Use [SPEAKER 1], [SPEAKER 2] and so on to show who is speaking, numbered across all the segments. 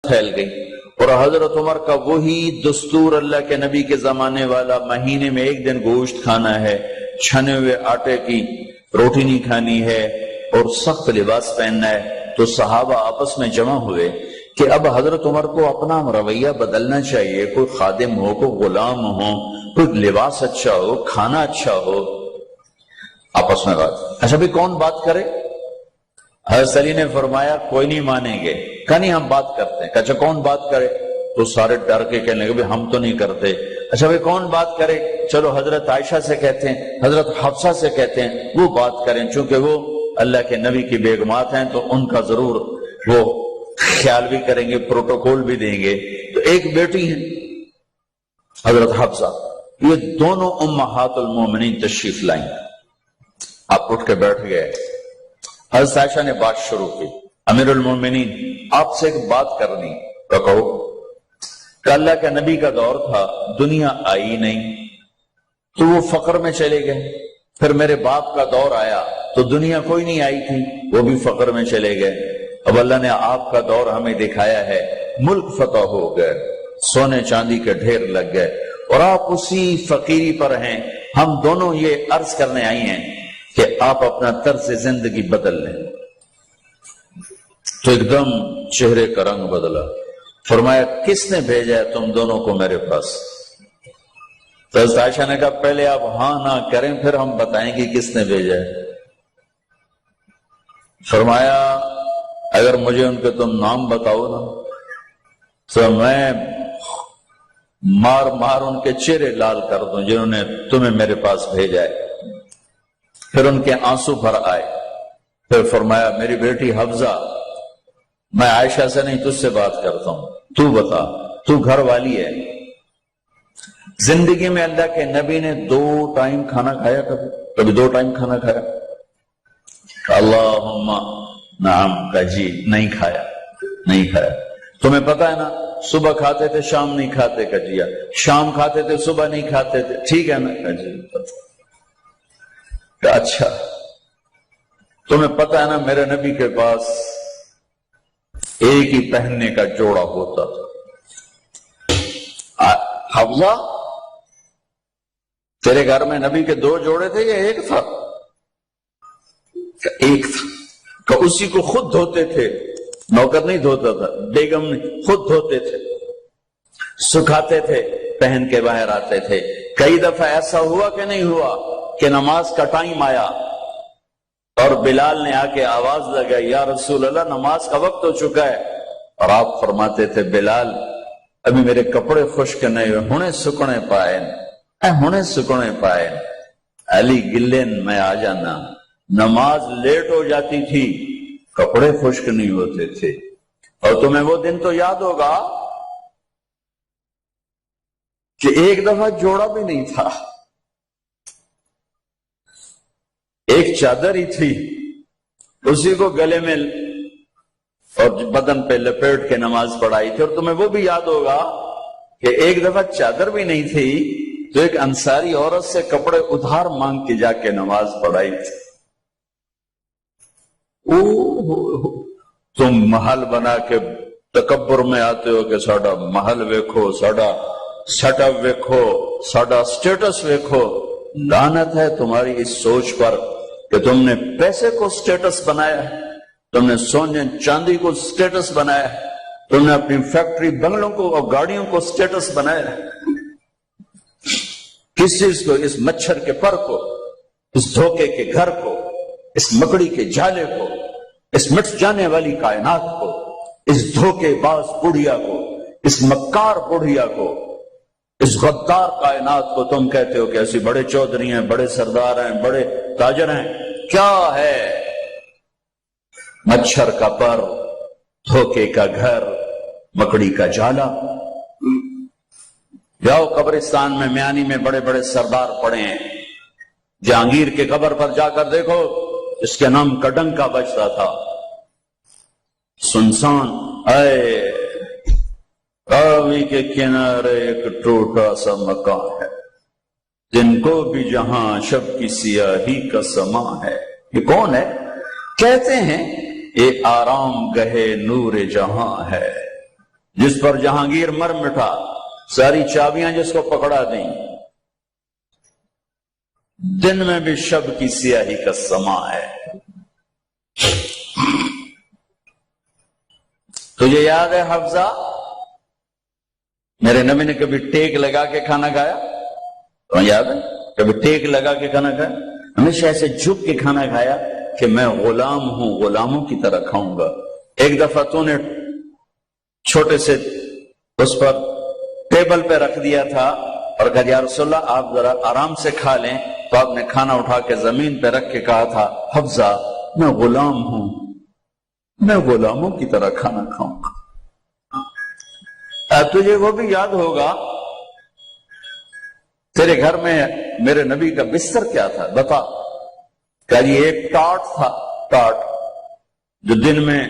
[SPEAKER 1] پھیل گئی، اور حضرت عمر کا وہی دستور اللہ کے نبی کے زمانے والا، مہینے میں ایک دن گوشت کھانا ہے، چھنے ہوئے آٹے کی روٹی نہیں کھانی ہے، اور سخت لباس پہننا ہے۔ تو صحابہ آپس میں جمع ہوئے کہ اب حضرت عمر کو اپنا رویہ بدلنا چاہیے، کوئی خادم ہو، کوئی غلام ہو، کوئی لباس اچھا ہو، کھانا اچھا ہو۔ آپس میں بات، اچھا بھی کون بات کرے؟ حضرت علی نے فرمایا کوئی نہیں مانیں گے، کہا نہیں ہم بات کرتے ہیں۔ اچھا کون بات کرے؟ تو سارے ڈر کے کہنے لگے ہم تو نہیں کرتے۔ اچھا بھائی کون بات کرے؟ چلو حضرت عائشہ سے کہتے ہیں، حضرت حفصہ سے کہتے ہیں وہ بات کریں، چونکہ وہ اللہ کے نبی کی بیگمات ہیں تو ان کا ضرور وہ خیال بھی کریں گے، پروٹوکول بھی دیں گے۔ تو ایک بیٹی ہیں حضرت حفصہ، یہ دونوں امہات المومنین تشریف لائیں۔ آپ اٹھ کے بیٹھ گئے، حضرت عائشہ نے بات شروع کی، امیر المومنین آپ سے ایک بات کرنی، تو کہو۔ کہ اللہ کے نبی کا دور تھا، دنیا آئی نہیں تو وہ فقر میں چلے گئے، پھر میرے باپ کا دور آیا تو دنیا کوئی نہیں آئی تھی، وہ بھی فقر میں چلے گئے۔ اب اللہ نے آپ کا دور ہمیں دکھایا ہے، ملک فتح ہو گئے، سونے چاندی کے ڈھیر لگ گئے، اور آپ اسی فقیری پر ہیں۔ ہم دونوں یہ عرض کرنے آئی ہیں کہ آپ اپنا طرز زندگی بدل لیں۔ تو ایک دم چہرے کا رنگ بدلا، فرمایا کس نے بھیجا ہے تم دونوں کو میرے پاس؟ تو حضرت عائشہ نے کہا پہلے آپ ہاں نہ کریں پھر ہم بتائیں گے کس نے بھیجا ہے۔ فرمایا اگر مجھے ان کے تم نام بتاؤ نا تو میں مار مار ان کے چہرے لال کر دوں جنہوں نے تمہیں میرے پاس بھیجا ہے۔ پھر ان کے آنسو بھر آئے، پھر فرمایا میری بیٹی حفصہ، میں عائشہ سے نہیں تجھ سے بات کرتا ہوں، تو بتا، تو گھر والی ہے۔ زندگی میں اللہ کے نبی نے 2 ٹائم کھانا کھایا؟ کبھی 2 ٹائم کھانا کھایا؟ اللہم نعم، کا جی نہیں کھایا، نہیں کھایا۔ تمہیں پتا ہے نا صبح کھاتے تھے شام نہیں کھاتے، کا جی شام کھاتے تھے صبح نہیں کھاتے تھے، ٹھیک ہے نا، کا جی اچھا تمہیں پتا ہے نا میرے نبی کے پاس ایک ہی پہننے کا جوڑا ہوتا تھا۔ حفصہ تیرے گھر میں نبی کے 2 جوڑے تھے یا ایک تھا؟ ایک تھا، کہ اسی کو خود دھوتے تھے، نوکر نہیں دھوتا تھا، بیگم نہیں، خود دھوتے تھے، سکھاتے تھے، پہن کے باہر آتے تھے۔ کئی دفعہ ایسا ہوا کہ نہیں ہوا کہ نماز کا ٹائم آیا اور بلال نے آ کے آواز لگائی یا رسول اللہ نماز کا وقت ہو چکا ہے، اور آپ فرماتے تھے بلال ابھی میرے کپڑے خشک نہیں ہوئے، ہونے سکنے پائے، ہونے سکنے پائے، علی گلین میں آ جانا۔ نماز لیٹ ہو جاتی تھی، کپڑے خشک نہیں ہوتے تھے۔ اور تمہیں وہ دن تو یاد ہوگا کہ ایک دفعہ جوڑا بھی نہیں تھا، ایک چادر ہی تھی، اسی کو گلے میں اور بدن پہ لپیٹ کے نماز پڑھائی تھی۔ اور تمہیں وہ بھی یاد ہوگا کہ ایک دفعہ چادر بھی نہیں تھی تو ایک انصاری عورت سے کپڑے ادھار مانگ کے جا کے نماز پڑھائی تھی۔ تم محل بنا کے تکبر میں آتے ہو کہ ساڈا محل ویکھو، ساڈا سیٹ اپ ویکھو، ساڈا سٹیٹس ویکھو۔ لعنت ہے تمہاری اس سوچ پر کہ تم نے پیسے کو سٹیٹس بنایا ہے، تم نے سونے چاندی کو سٹیٹس بنایا ہے، تم نے اپنی فیکٹری بنگلوں کو اور گاڑیوں کو سٹیٹس بنایا ہے۔ کس چیز کو؟ اس مچھر کے پر کو، اس دھوکے کے گھر کو، اس مکڑی کے جالے کو، اس مٹ جانے والی کائنات کو، اس دھوکے باز بڑھیا کو، اس مکار بڑھیا کو، اس غدار کائنات کو تم کہتے ہو کہ ایسی بڑے چودھری ہیں، بڑے سردار ہیں، بڑے تاجر ہیں۔ کیا ہے؟ مچھر کا پر، دھوکے کا گھر، مکڑی کا جالا۔ جاؤ قبرستان میں میانی میں بڑے بڑے سردار پڑے ہیں، جہانگیر کے قبر پر جا کر دیکھو، اس کے نام کا ڈنکا بجتا تھا، سنسان۔ اے راوی کے کنارے ایک ٹوٹا سا مکان ہے، جن کو بھی جہاں شب کی سیاہی کا سما ہے۔ یہ کون ہے؟ کہتے ہیں یہ آرام گہے نور جہاں ہے، جس پر جہانگیر مر مٹا، ساری چابیاں جس کو پکڑا دیں، دن میں بھی شب کی سیاہی کا سما ہے۔ تجھے یاد ہے حفظہ، میرے نبی نے کبھی ٹیک لگا کے کھانا کھایا؟ تو یاد ہے کبھی ٹیک لگا کے کھانا کھایا؟ ہمیشہ ایسے جھک کے کھانا کھایا کہ میں غلام ہوں، غلاموں کی طرح کھاؤں گا۔ ایک دفعہ تو نے چھوٹے سے اس پر ٹیبل پہ رکھ دیا تھا اور کہا یا رسول اللہ آپ ذرا آرام سے کھا لیں، تو آپ نے کھانا اٹھا کے زمین پہ رکھ کے کہا تھا حفظہ میں غلام ہوں، میں غلاموں کی طرح کھانا کھاؤں گا۔ تجھے وہ بھی یاد ہوگا تیرے گھر میں میرے نبی کا بستر کیا تھا بتا؟ کہ یہ ایک ٹاٹ تھا، ٹاٹ جو دن میں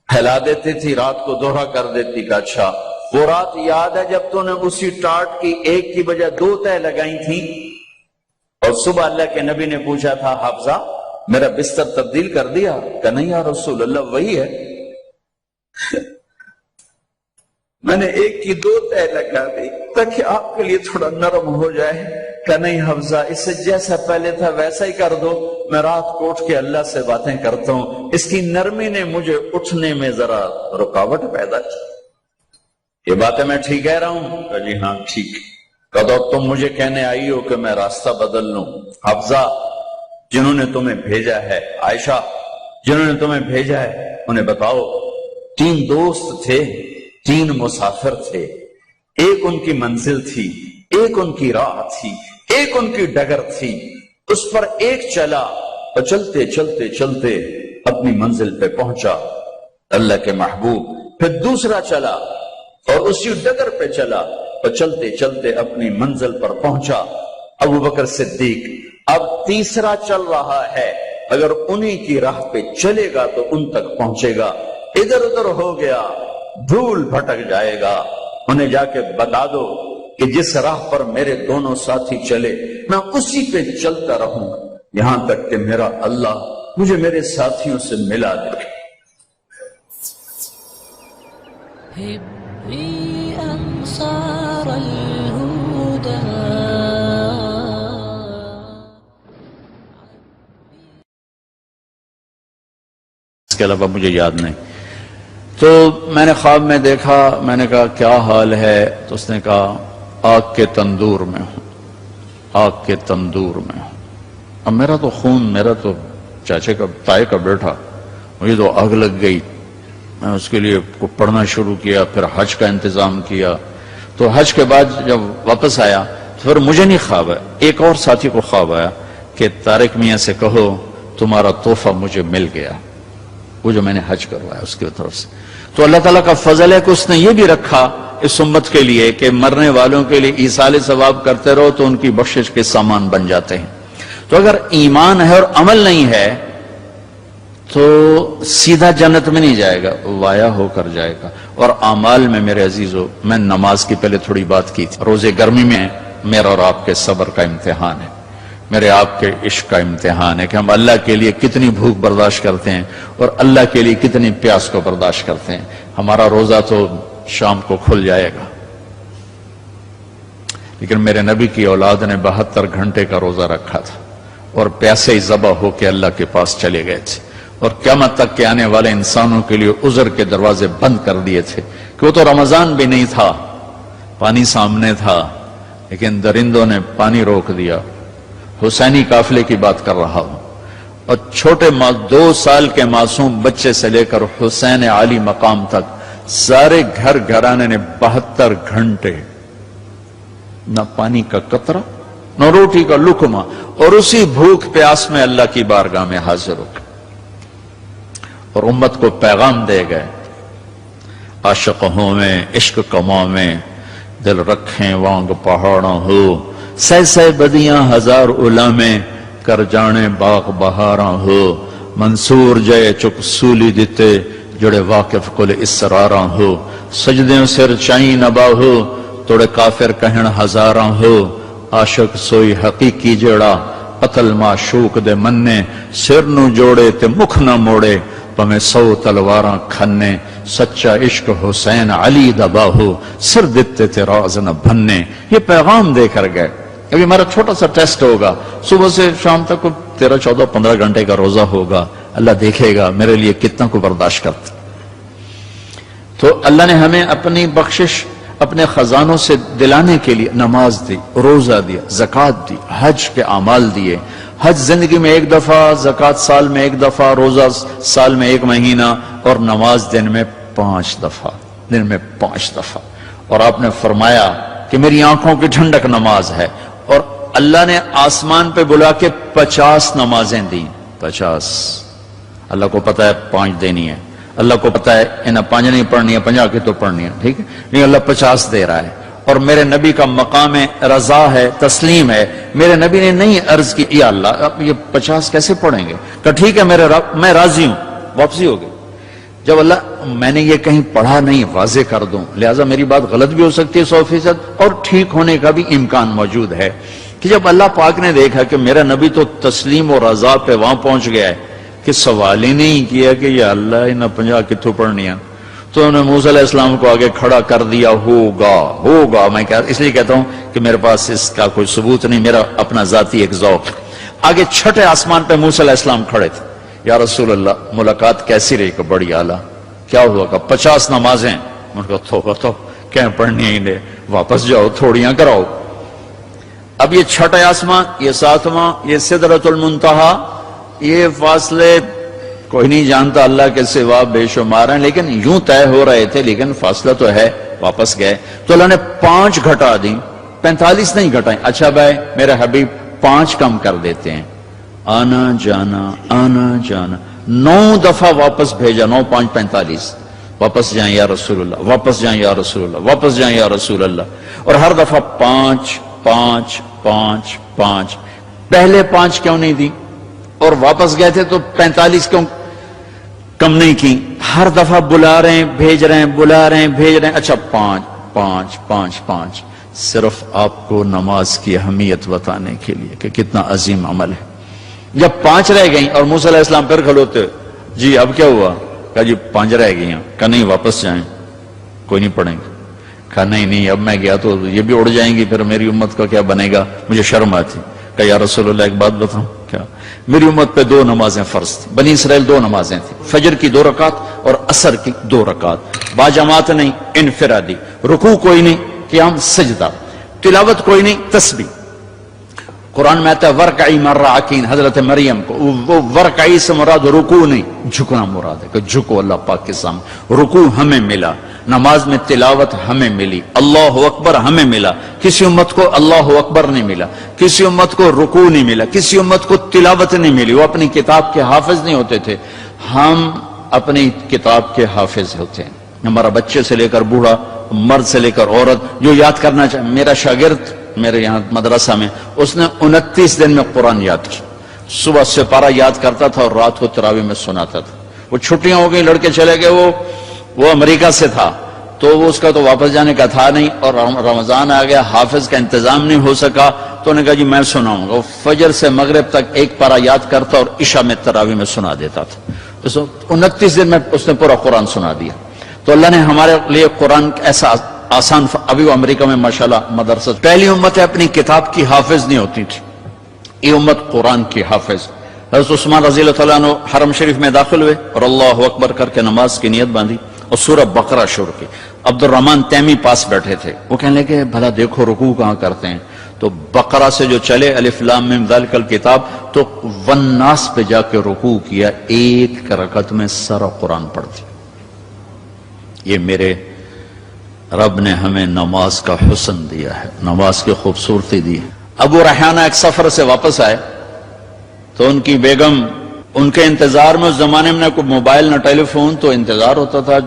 [SPEAKER 1] پھیلا دیتی تھی، رات کو دوہرا کر دیتی۔ کا اچھا وہ رات یاد ہے جب تو نے اسی ٹاٹ کی ایک کی بجائے 2 تہ لگائی تھی، اور صبح اللہ کے نبی نے پوچھا تھا حفظہ میرا بستر تبدیل کر دیا؟ کہ نہیں یا رسول اللہ وہی ہے، میں نے ایک کی 2 تہ لگا دی تاکہ آپ کے لیے تھوڑا نرم ہو جائے۔ کہ نہیں حفظہ اس سے جیسا پہلے تھا ویسا ہی کر دو، میں رات کو اٹھ کے اللہ سے باتیں کرتا ہوں، اس کی نرمی نے مجھے اٹھنے میں ذرا رکاوٹ پیدا کی۔ یہ باتیں میں ٹھیک کہہ رہا ہوں؟ کہ جی ہاں ٹھیک۔ کہ تو تم مجھے کہنے آئی ہو کہ میں راستہ بدل لوں؟ حفظہ جنہوں نے تمہیں بھیجا ہے، عائشہ جنہوں نے تمہیں بھیجا ہے انہیں بتاؤ 3 دوست تھے، 3 مسافر تھے، ایک ان کی منزل تھی، ایک ان کی راہ تھی، ایک ان کی ڈگر تھی، اس پر ایک چلا اور چلتے چلتے چلتے اپنی منزل پہ پہنچا اللہ کے محبوب، پھر دوسرا چلا اور اسی ڈگر پہ چلا اور چلتے چلتے اپنی منزل پر پہنچا ابو بکر صدیق۔ اب تیسرا چل رہا ہے، اگر انہی کی راہ پہ چلے گا تو ان تک پہنچے گا، ادھر ادھر ہو گیا دھول بھٹک جائے گا۔ انہیں جا کے بتا دو کہ جس راہ پر میرے دونوں ساتھی چلے میں اسی پہ چلتا رہوں یہاں تک کہ میرا اللہ مجھے میرے ساتھیوں سے ملا دے۔ اس کے علاوہ مجھے یاد نہیں۔ تو میں نے خواب میں دیکھا، میں نے کہا کیا حال ہے؟ تو اس نے کہا آگ کے تندور میں ہوں، آگ کے تندور میں ہوں۔ اب میرا تو خون، میرا تو چاچے کا تائے کا بیٹا، مجھے تو آگ لگ گئی۔ میں اس کے لیے پڑھنا شروع کیا، پھر حج کا انتظام کیا۔ تو حج کے بعد جب واپس آیا تو پھر مجھے نہیں خواب آیا، ایک اور ساتھی کو خواب آیا کہ طارق میاں سے کہو تمہارا تحفہ مجھے مل گیا، وہ جو میں نے حج کروایا اس کی طرف سے۔ تو اللہ تعالیٰ کا فضل ہے کہ اس نے یہ بھی رکھا اس امت کے لیے کہ مرنے والوں کے لیے ایصال ثواب کرتے رہو تو ان کی بخشش کے سامان بن جاتے ہیں۔ تو اگر ایمان ہے اور عمل نہیں ہے تو سیدھا جنت میں نہیں جائے گا، وایا ہو کر جائے گا۔ اور اعمال میں میرے عزیزو، میں نماز کی پہلے تھوڑی بات کی تھی، روزے گرمی میں میرا اور آپ کے صبر کا امتحان ہے، میرے آپ کے عشق کا امتحان ہے کہ ہم اللہ کے لیے کتنی بھوک برداشت کرتے ہیں اور اللہ کے لیے کتنی پیاس کو برداشت کرتے ہیں۔ ہمارا روزہ تو شام کو کھل جائے گا، لیکن میرے نبی کی اولاد نے 72 گھنٹے کا روزہ رکھا تھا اور پیاسے ذبح ہو کے اللہ کے پاس چلے گئے تھے، اور قیامت تک کے آنے والے انسانوں کے لیے عذر کے دروازے بند کر دیے تھے کہ وہ تو رمضان بھی نہیں تھا، پانی سامنے تھا لیکن درندوں نے پانی روک دیا۔ حسینی قافلے کی بات کر رہا ہوں، اور چھوٹے 2 سال کے معصوم بچے سے لے کر حسین عالی مقام تک سارے گھر گھرانے نے 72 گھنٹے نہ پانی کا قطرہ نہ روٹی کا لقمہ، اور اسی بھوک پیاس میں اللہ کی بارگاہ میں حاضر ہو گئے اور امت کو پیغام دے گئے، عاشق ہوں میں عشق کماں میں دل رکھیں وانگ پہاڑاں ہو، سہ سہ بدیاں ہزار علامے کر جانے باغ بہاراں ہو، منصور جے چک سولی دیتے جڑے واقف کل اسراراں ہو، سجدیوں سر چائیں نبا ہو توڑے کافر کہن ہزاراں ہو، عاشق سوئی حقیقی جڑا قتل معشوق دے مننے، سر نو جوڑے تے مکھ نہ موڑے پمیں 100 تلواراں کھنے،
[SPEAKER 2] سچا عشق حسین علی دبا ہو سر دیتے تیرا نہ بھننے. یہ پیغام دے کر گئے. ابھی ہمارا چھوٹا سا ٹیسٹ ہوگا, صبح سے شام تک 13, 14, 15 گھنٹے کا روزہ ہوگا. اللہ دیکھے گا میرے لیے کتنا کو برداشت کرتا. تو اللہ نے ہمیں اپنی بخشش اپنے خزانوں سے دلانے کے لیے نماز دی, روزہ دیا, زکوٰۃ دی, حج کے اعمال دیے. حج زندگی میں ایک دفعہ, زکوٰۃ سال میں ایک دفعہ, روزہ سال میں 1 مہینہ, اور نماز دن میں 5 دفعہ, دن میں 5 دفعہ. اور آپ نے فرمایا کہ میری آنکھوں کی ٹھنڈک نماز ہے. اور اللہ نے آسمان پہ بلا کے 50 نمازیں دیں. 50. اللہ کو پتا ہے 5 دینی ہے, اللہ کو پتا ہے انہیں 5 نہیں پڑھنی ہے, 50 کی تو پڑھنی ہے, ٹھیک ہے, نہیں اللہ 50 دے رہا ہے. اور میرے نبی کا مقام رضا ہے, تسلیم ہے. میرے نبی نے نہیں عرض کی یا اللہ اب یہ 50 کیسے پڑھیں گے, کہ ٹھیک ہے میرے رب میں راضی ہوں, واپسی ہو گئی. جب اللہ میں نے یہ کہیں پڑھا نہیں واضح کر دوں, لہٰذا میری بات غلط بھی ہو سکتی ہے 100%, اور ٹھیک ہونے کا بھی امکان موجود ہے. کہ جب اللہ پاک نے دیکھا کہ میرا نبی تو تسلیم اور رضا پہ وہاں پہنچ گیا ہے کہ سوال ہی نہیں کیا کہ یا اللہ انہیں 50 کتوں پڑھنی ہے, تو انہوں نے موسیٰ علیہ السلام کو آگے کھڑا کر دیا. ہوگا میں اس لیے کہتا ہوں کہ میرے پاس اس کا کوئی ثبوت نہیں, میرا اپنا ذاتی ایک ذوق. آگے چھٹے آسمان پہ موسیٰ علیہ السلام کھڑے تھے. یا رسول اللہ ملاقات کیسی رہی؟ کہ بڑی اعلیٰ. کیا ہوا؟ کہ 50 نمازیں. ان کو تو کہیں پڑھنی ہی نہیں, واپس جاؤ تھوڑیاں کراؤ. اب یہ چھٹے آسمان, یہ 7واں, یہ سدرۃ المنتہا, یہ فاصلے کوئی نہیں جانتا اللہ کے سوا, بے شمار ہیں, لیکن یوں طے ہو رہے تھے, لیکن فاصلہ تو ہے. واپس گئے تو اللہ نے 5 گھٹا دی, 45 نہیں گھٹائیں. اچھا بھائی میرے حبیب 5 کم کر دیتے ہیں. آنا جانا 9 دفعہ واپس بھیجا. 9, 5, 45. واپس جائیں یا رسول اللہ, واپس جائیں یا رسول اللہ, واپس جائیں یا رسول اللہ. اور ہر دفعہ 5, 5, 5, 5. پہلے 5 کیوں نہیں دی؟ اور واپس گئے تھے تو 45 کیوں کم نہیں کی؟ ہر دفعہ بلا رہے ہیں, بھیج رہے ہیں, بلا رہے ہیں, بھیج رہے ہیں. اچھا 5, 5, 5, 5. صرف آپ کو نماز کی اہمیت بتانے کے لیے کہ کتنا عظیم عمل ہے. جب 5 رہ گئیں اور موسیٰ علیہ السلام پھر کھلوتے, جی اب کیا ہوا؟ کہا جی 5 رہ گئی ہیں. کہا نہیں واپس جائیں, کوئی نہیں پڑھیں گے. کہا نہیں اب میں گیا تو یہ بھی اڑ جائیں گی, پھر میری امت کا کیا بنے گا, مجھے شرم آتی. کہا یا رسول اللہ ایک بات بتاؤں, کیا؟ میری امت پہ 2 نمازیں فرض تھی. بنی اسرائیل 2 نمازیں تھیں, فجر کی 2 رکعت اور عصر کی 2 رکعت, با جماعت نہیں, انفرادی. رکوع کوئی نہیں, قیام سجدہ, تلاوت کوئی نہیں, تسبیح. قرآن میں آتا ہے ورکعی مرعاکین, حضرت مریم کو وہ ورکعی سے مراد رکوع نہیں, جھکنا مراد ہے, کہ جھکو اللہ پاک کے سامنے. رکوع ہمیں ملا, نماز میں تلاوت ہمیں ملی, اللہ اکبر ہمیں ملا. کسی امت کو اللہ اکبر نہیں ملا, کسی امت کو رکوع نہیں ملا, کسی امت کو تلاوت نہیں ملی. وہ اپنی کتاب کے حافظ نہیں ہوتے تھے, ہم اپنی کتاب کے حافظ ہوتے ہیں. ہمارا بچے سے لے کر بوڑھا, مرد سے لے کر عورت جو یاد کرنا چاہے. میرا شاگرد میرے یہاں مدرسہ میں, اس نے 29 دن میں قرآن یاد کی. صبح سپارہ یاد کرتا تھا اور رات کو تراویح میں سناتا تھا. وہ چھٹیاں ہو گئی, لڑکے چلے گئے, وہ امریکہ سے تھا, تو وہ اس کا تو واپس جانے کا تھا نہیں, اور رمضان آ گیا, حافظ کا انتظام نہیں ہو سکا, تو انہوں نے کہا جی میں سناؤں گا. وہ فجر سے مغرب تک ایک پارہ یاد کرتا اور عشاء میں تراویح میں سنا دیتا تھا. 29 دن میں اس نے پورا قرآن سنا دیا. تو اللہ نے ہمارے لیے قرآن ایسا آسان. ابھی وہ امریکہ میں ماشاءاللہ مدرسہ, پہلی امت اپنی کتاب کی حافظ نہیں ہوتی تھی, یہ امت قرآن کی حافظ. حضرت عثمان رضی اللہ تعالیٰ عنہ حرم شریف میں داخل ہوئے اور اللہ اکبر کر کے نماز کی نیت باندھی اور سورہ بقرہ شروع کی. عبد الرحمن تیمی پاس بیٹھے تھے, وہ کہنے لگے بھلا دیکھو رکوع کہاں کرتے ہیں. تو بقرہ سے جو چلے الف لام میم ذالک الکتاب, تو والناس پہ جا کے رکوع کیا, 1 رکعت میں سارا قرآن پڑھ دیا. یہ میرے رب نے ہمیں نماز کا حسن دیا ہے, نماز کی خوبصورتی دی ہے. ابو ریحانہ ایک سفر سے واپس آئے تو ان کی بیگم ان کے انتظار میں, اس زمانے میں نہ کوئی موبائل نہ ٹیلی فون, تو انتظار ہوتا تھا.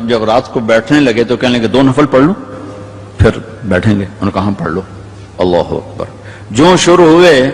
[SPEAKER 2] جب رات کو بیٹھنے لگے تو کہنے لگے 2 نفل پڑھ لوں پھر بیٹھیں گے. انہوں نے کہا پڑھ لو. اللہ اکبر. جو شروع ہوئے